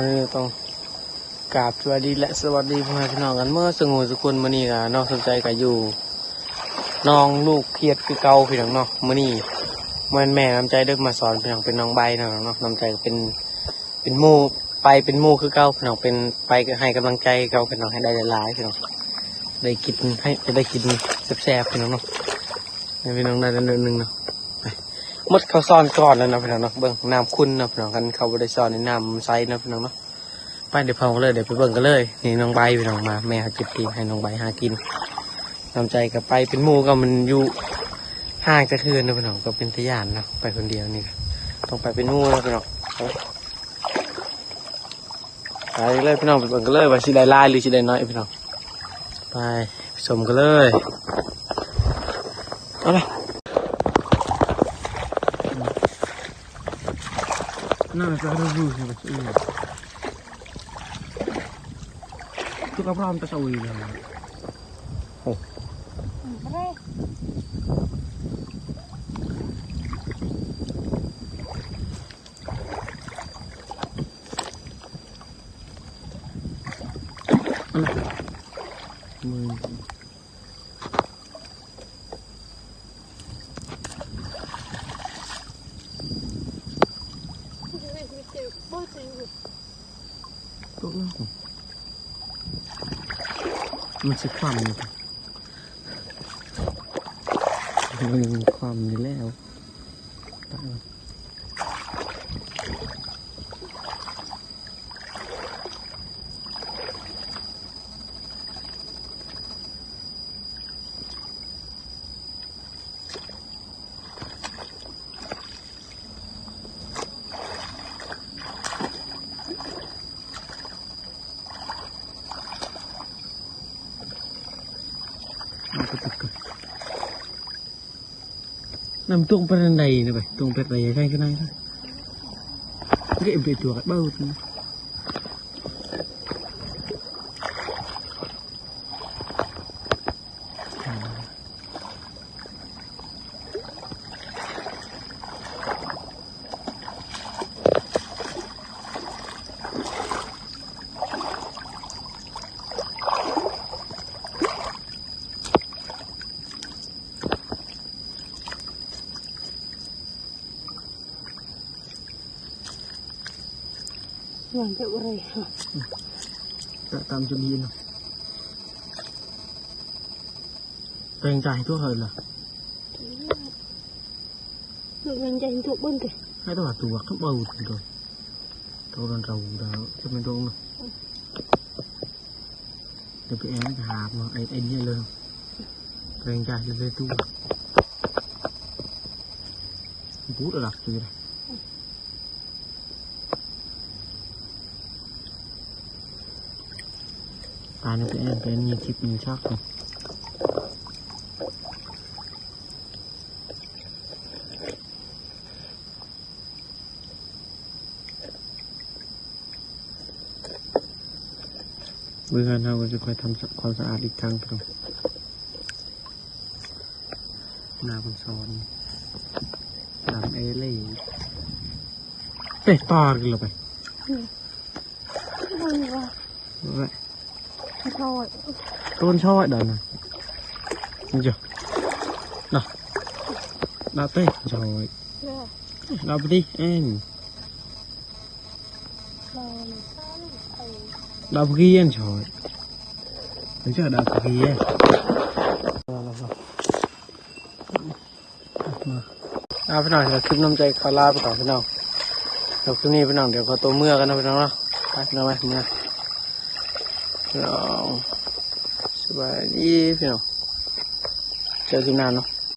นี้ต้องกราบสวัสดีและสวัสดีพ่อแม่พี่น้องกันเมื่อสงบสุขุนมื้อนี้ก็น้องสนใจก็อยู่น้องลูกเคียดคือเก่าพี่น้องเนาะมื้อนี้แม่น้ำใจเด็กมาสอนพี่น้องเป็นน้องใบเนาะน้ำใจเป็นหมู่ไปเป็นหมู่คือเก่าพี่น้องเป็นไปก็ให้กำลังใจเก่าพี่น้องให้ได้หลายๆพี่น้องได้กินให้จะได้กินแซ่บๆพี่น้องเนาะพี่น้องได้นึงเนาะหมดเขาซ่อนก่อนแล้วนะพี่น้องเนาะเบิ่งน้ำขุ่นเนาะพี่น้องกันเขาบ่ได้ซ่อนในน้ำใสเนาะพี่น้องเนาะไปเดี๋ยวพอเลยเดี๋ยวไปเบิ่งกันเลยนี่น้องใบพี่น้องมาแม่เขาจิบตีให้น้องใบหากินน้ำใจกับไปเป็นหมู่ก็มันอยู่ห่างจากคืนนะพี่น้องก็เป็นทะยานนะไปคนเดียวนี่ต้องไปเป็นหมู่นะพี่น้องไปเลยพี่น้องไปเบิ่งกันเลยว่าสิได้หลายหรือสิได้น้อยพี่น้องไปชมกันเลยเอาเลยน่าจะรู้อยู่ใช่ไหมทุกข์พร้อมจะสวยเลยโอ้มือมันจะความมันความนี่แล้วนำตรงไปทางใดนะไปตรงไปไหนใช่ก็ได้นะเก็บไปตัวกันเบ้านะอย่างเท่าไรค่ะตามจุดนี้นะแรงใจทั่วเลยเหรอแรงใจทั่วบนเลยให้ตัวตัวข้างบนก่อนตัวเราจะเป็นตรงนะเดี๋ยวไปแอนหามาไอ้เนี่ยเลยแรงใจจะได้ตัวพูดอะไรคืออะไรตาเนี่ยเป็นมีคลิปมีชอบเลยเมื่อเราจะคอยทำความสะอาดอีกครั้งครับหน้าคนซ้อนหลังเอเล่เตะต่อกันเลยไปไปต้นช่อเดินนะนี่จ้ะน่ะน่าเต้ช่อยเราไปดิเอ็นเราไปกินช่อยไม่ใช่เราไปกินมาพี่น้องเราคลิปน้ำใจคาราไปก่อนพี่น้องเราคลิปนี้พี่น้องเดี๋ยวเขาตัวเมื่อกันนะพี่น้องเนาะไปพี่น้องไปเมื่อพี่น้องสบายดีพี่น้องเจอกันนานเนาะ